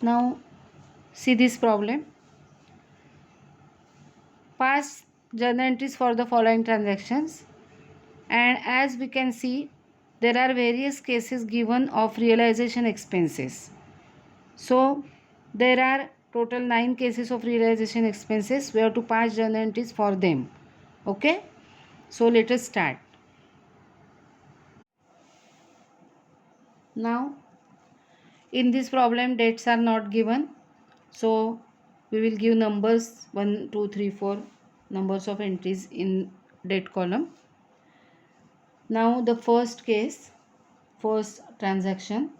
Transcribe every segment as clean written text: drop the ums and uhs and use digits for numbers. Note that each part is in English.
Now see this problem. Pass journal entries for the following transactions, and as we can see there are various cases given of realization expenses. So there are total 9 cases of realization expenses. We have to pass journal entries for them. Okay, so let us start. Now in this problem dates are not given, so we will give numbers 1 2 3 4 numbers of entries in date column. Now the first case, first transaction,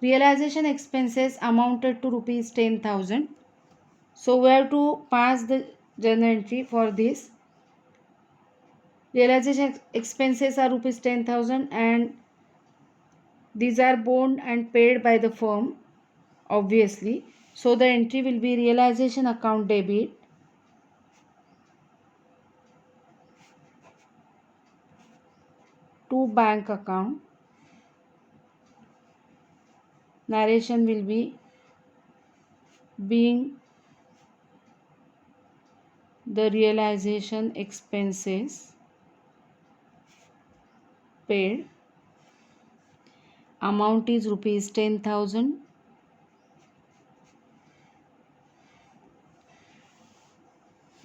realization expenses amounted to rupees 10,000. So we have to pass the journal entry for this. Realization expenses are rupees 10,000 and these are borne and paid by the firm, obviously. So the entry will be realization account debit to bank account. Narration will be being the realization expenses paid. Amount is rupees 10,000.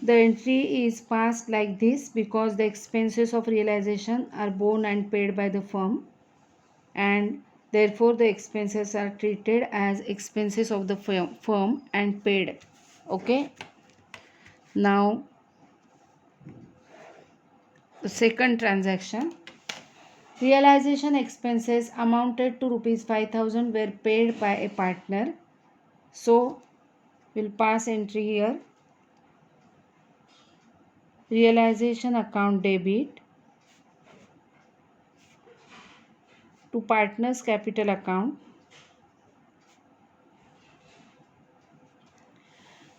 The entry is passed like this because the expenses of realization are borne and paid by the firm, and therefore the expenses are treated as expenses of the firm and paid. Okay. Now the second transaction, realization expenses amounted to rupees 5,000 were paid by a partner. So we'll pass entry here. Realization account debit to partner's capital account.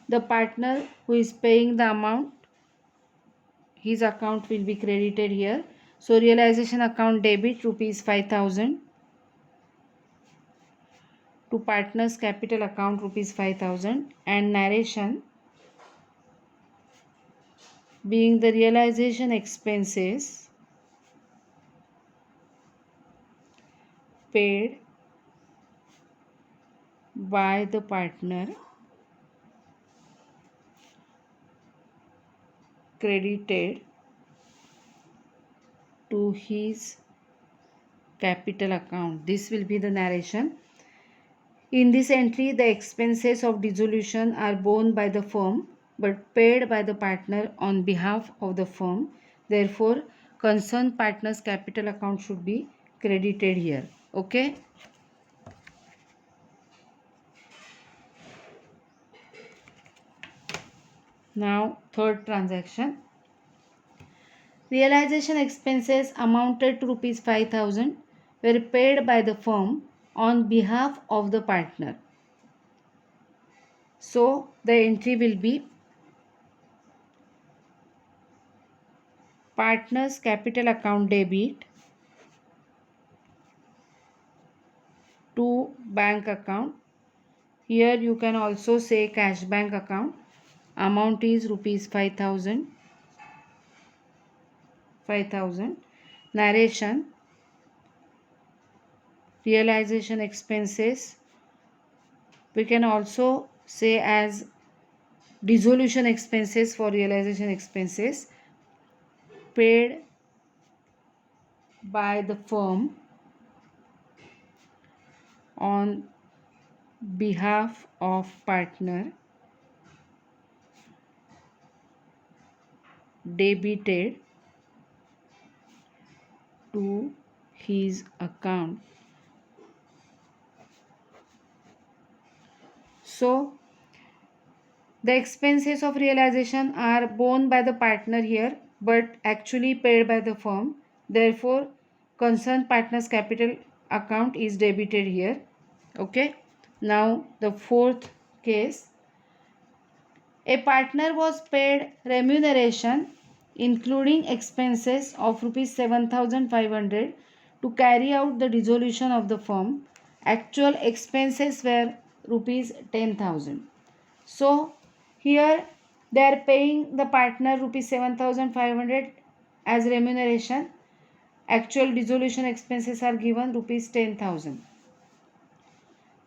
The partner who is paying the amount, his account will be credited here. So realization account debit rupees 5,000 to partner's capital account rupees 5,000, and narration being the realization expenses paid by the partner credited to his capital account. This will be the narration. In this entry, the expenses of dissolution are borne by the firm but paid by the partner on behalf of the firm. Therefore, concerned partner's capital account should be credited here. Okay. Now, third transaction. Realization expenses amounted to rupees 5,000 were paid by the firm on behalf of the partner. So the entry will be partner's capital account debit to bank account. Here you can also say cash bank account. Amount is rupees 5,000. Narration, realization expenses, we can also say as dissolution expenses for realization expenses paid by the firm on behalf of partner, debited to his account. So the expenses of realization are borne by the partner here but actually paid by the firm. Therefore, concerned partner's capital account is debited here. Okay. Now the fourth case, a partner was paid remuneration including expenses of rupees 7,500 to carry out the dissolution of the firm. Actual expenses were rupees 10,000. So here they are paying the partner rupees 7,500 as remuneration. Actual dissolution expenses are given rupees 10,000.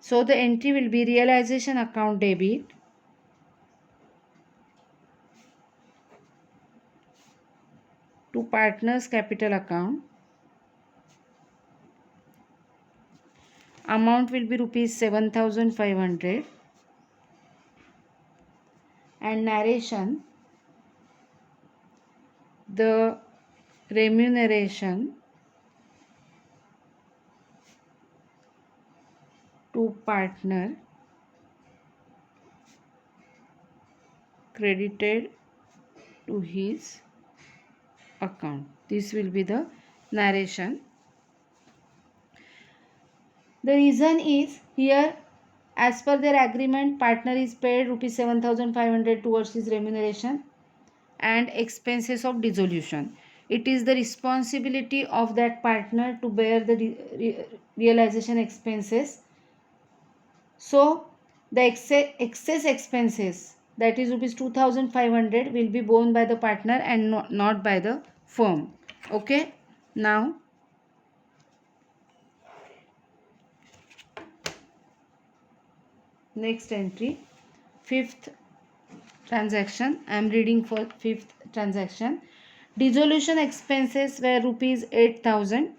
So the entry will be realization account debit to partners capital account. Amount will be rupees 7,500 and narration the remuneration to partner credited to his account. This will be the narration. The reason is here, as per their agreement, partner is paid rupees 7,500 towards his remuneration and expenses of dissolution. It is the responsibility of that partner to bear the realization expenses. So the excess expenses, that is rupees 2,500, will be borne by the partner and not by the firm. Okay. Now next entry, fifth transaction. I am reading for fifth transaction. Dissolution expenses were rupees 8,000.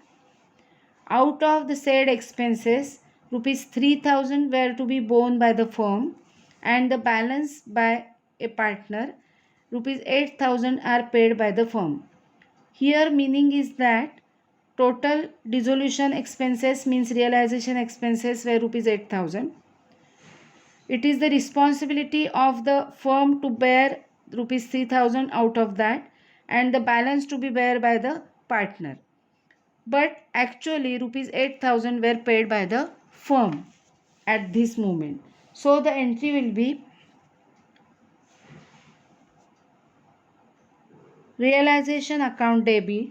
Out of the said expenses, rupees 3,000 were to be borne by the firm and the balance by a partner. Rupees 8,000 are paid by the firm. Here meaning is that total dissolution expenses means realization expenses were rupees 8,000. It is the responsibility of the firm to bear rupees 3,000 out of that and the balance to be bear by the partner. But actually rupees 8,000 were paid by the firm at this moment. So the entry will be realization account debit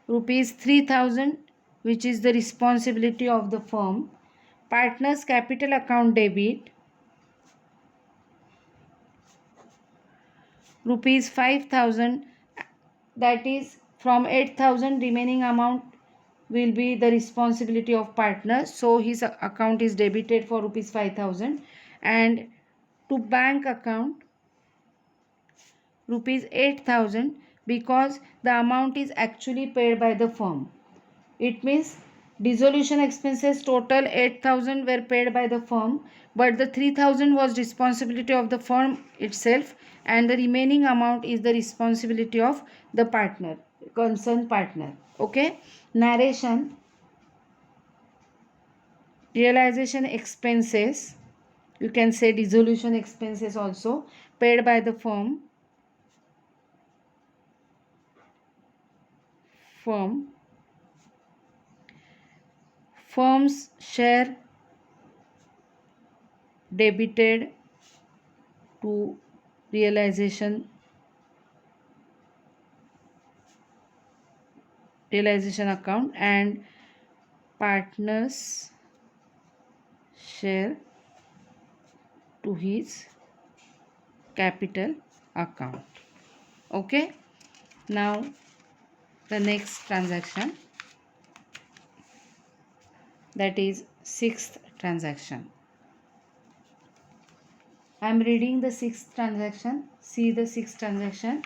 rupees 3,000, which is the responsibility of the firm. Partners capital account debit rupees 5,000, that is from 8,000 remaining amount will be the responsibility of partner. So his account is debited for rupees 5,000 and to bank account rupees 8,000 because the amount is actually paid by the firm. It means dissolution expenses total 8,000 were paid by the firm, but the 3,000 was responsibility of the firm itself and the remaining amount is the responsibility of the partner, concerned partner. Okay. Narration, realization expenses, you can say dissolution expenses also, paid by the firm's share debited to realization account and partners share to his capital account. Okay. Now the next transaction, that is sixth transaction. I am reading the sixth transaction. See the sixth transaction.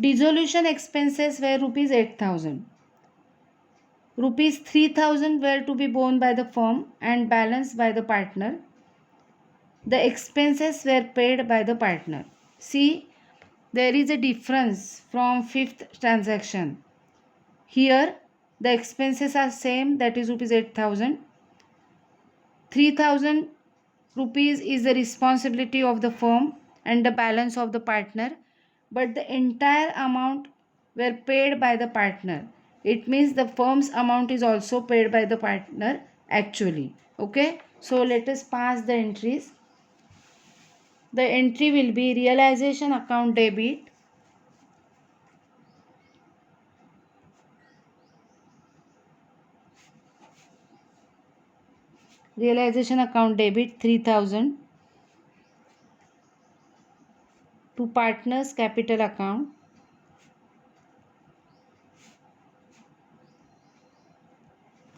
Dissolution expenses were rupees 8,000. Rupees 3,000 were to be borne by the firm and balanced by the partner. The expenses were paid by the partner. See, there is a difference from fifth transaction. Here the expenses are same, that is rupees 8,000. 3,000 rupees is the responsibility of the firm and the balance of the partner, but the entire amount were paid by the partner. It means the firm's amount is also paid by the partner actually. Okay. So let us pass the entries. The entry will be realization account debit realization account debit 3000 to partners capital account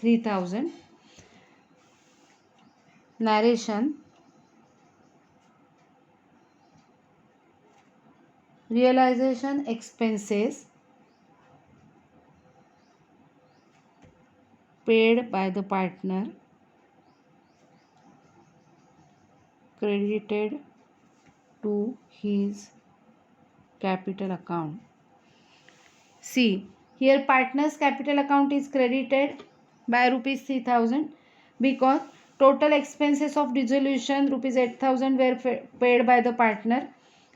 3000. Narration: realization expenses paid by the partner credited to his capital account. See, here partner's capital account is credited by rupees 3000 because total expenses of dissolution rupees 8000 were paid by the partner.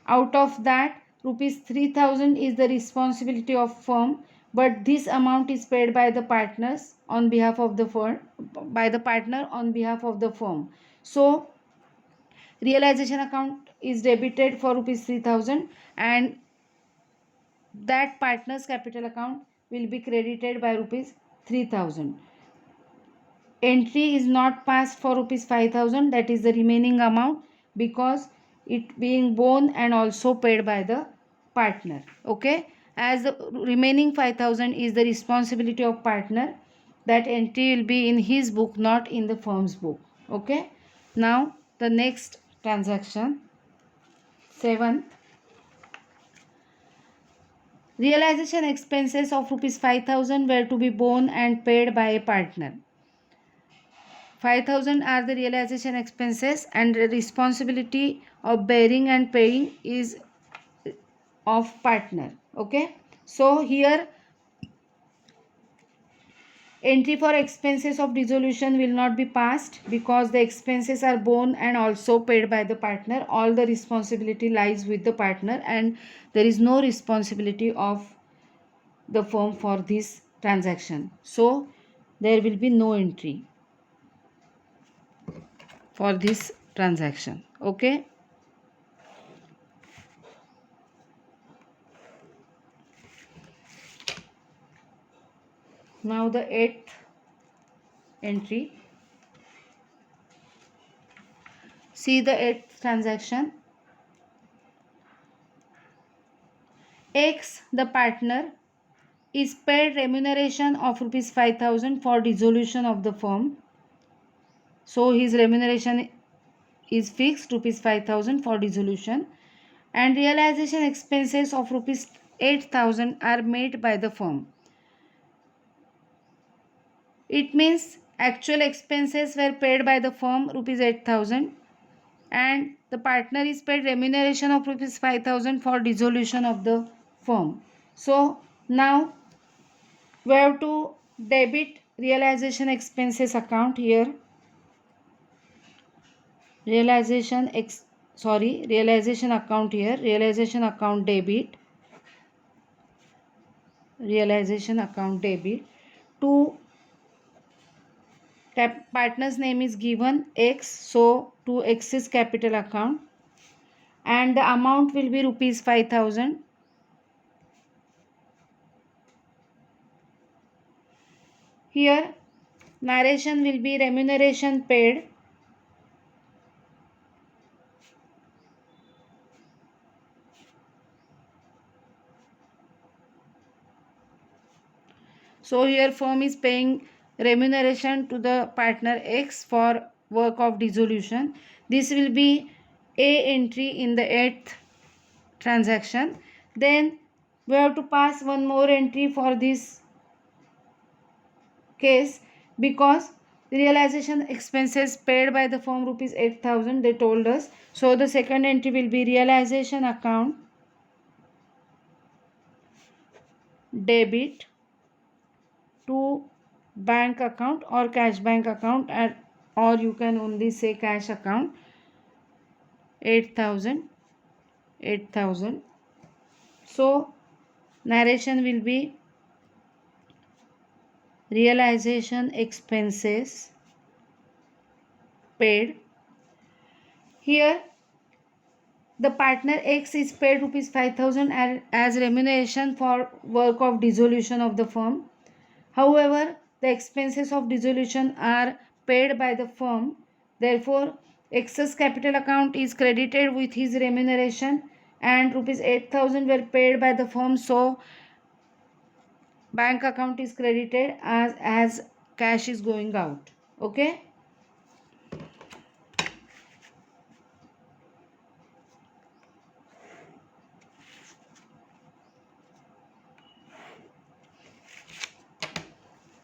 Out of that, rupees 3000 is the responsibility of firm, but this amount is paid by the partners on behalf of the firm, by the partner on behalf of the firm. So realization account is debited for rupees 3000 and that partner's capital account will be credited by rupees 3000. Entry is not passed for rupees 5000, that is the remaining amount, because it being borne and also paid by the partner. Okay, as the remaining 5000 is the responsibility of partner, that entry will be in his book, not in the firm's book. Okay, now the next transaction, 7th. Realization expenses of rupees 5000 were to be borne and paid by a partner. 5000 are the realization expenses and the responsibility of bearing and paying is of partner. Okay, so here entry for expenses of dissolution will not be passed because the expenses are borne and also paid by the partner. All the responsibility lies with the partner and there is no responsibility of the firm for this transaction. So there will be no entry for this transaction. Okay. Now the 8th entry. See the 8th transaction. X, the partner, is paid remuneration of rupees 5000 for dissolution of the firm. So his remuneration is fixed rupees 5000 for dissolution and realization expenses of rupees 8000 are made by the firm. It means actual expenses were paid by the firm rupees 8000 and the partner is paid remuneration of rupees 5000 for dissolution of the firm. So now we have to debit realization expenses account here. Realization account here. Realization account debit. Realization account debit to partner's name is given X, so to X's capital account and the amount will be rupees 5000. Here narration will be remuneration paid. So here firm is paying remuneration to the partner X for work of dissolution. This will be a entry in the 8th transaction. Then we have to pass one more entry for this case because realization expenses paid by the firm rupees 8000 they told us. So the second entry will be realization account debit to bank account or cash bank account or you can only say cash account 8000. So narration will be realization expenses paid. Here the partner X is paid rupees 5000 as remuneration for work of dissolution of the firm. However, the expenses of dissolution are paid by the firm. Therefore, excess capital account is credited with his remuneration, and rupees 8,000 were paid by the firm. So, bank account is credited as cash is going out. Okay.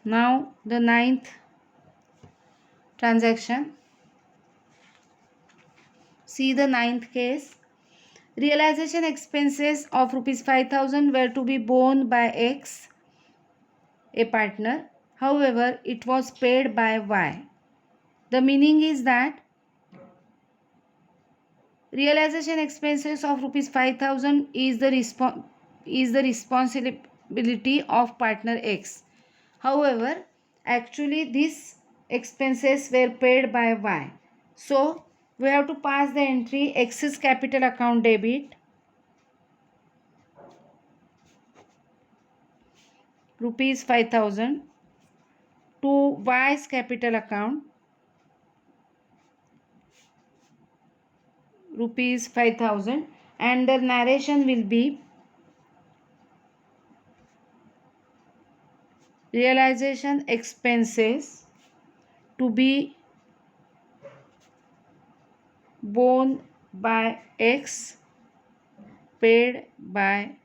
Now the ninth transaction. See the ninth case. Realization expenses of rupees 5,000 were to be borne by X, a partner. However, it was paid by Y. The meaning is that realization expenses of rupees 5,000 is the responsibility of partner X. However, actually these expenses were paid by Y. So, we have to pass the entry excess capital account debit rupees 5,000 to Y's capital account rupees 5,000, and the narration will be realization expenses to be borne by X, paid by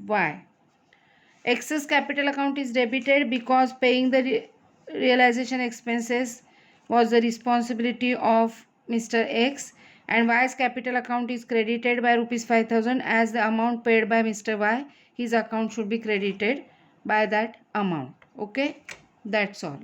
Y. Excess capital account is debited because paying the realization expenses was the responsibility of Mr. X, and Y's capital account is credited by rupees 5,000 as the amount paid by Mr. Y. His account should be credited by that amount. Okay, that's all.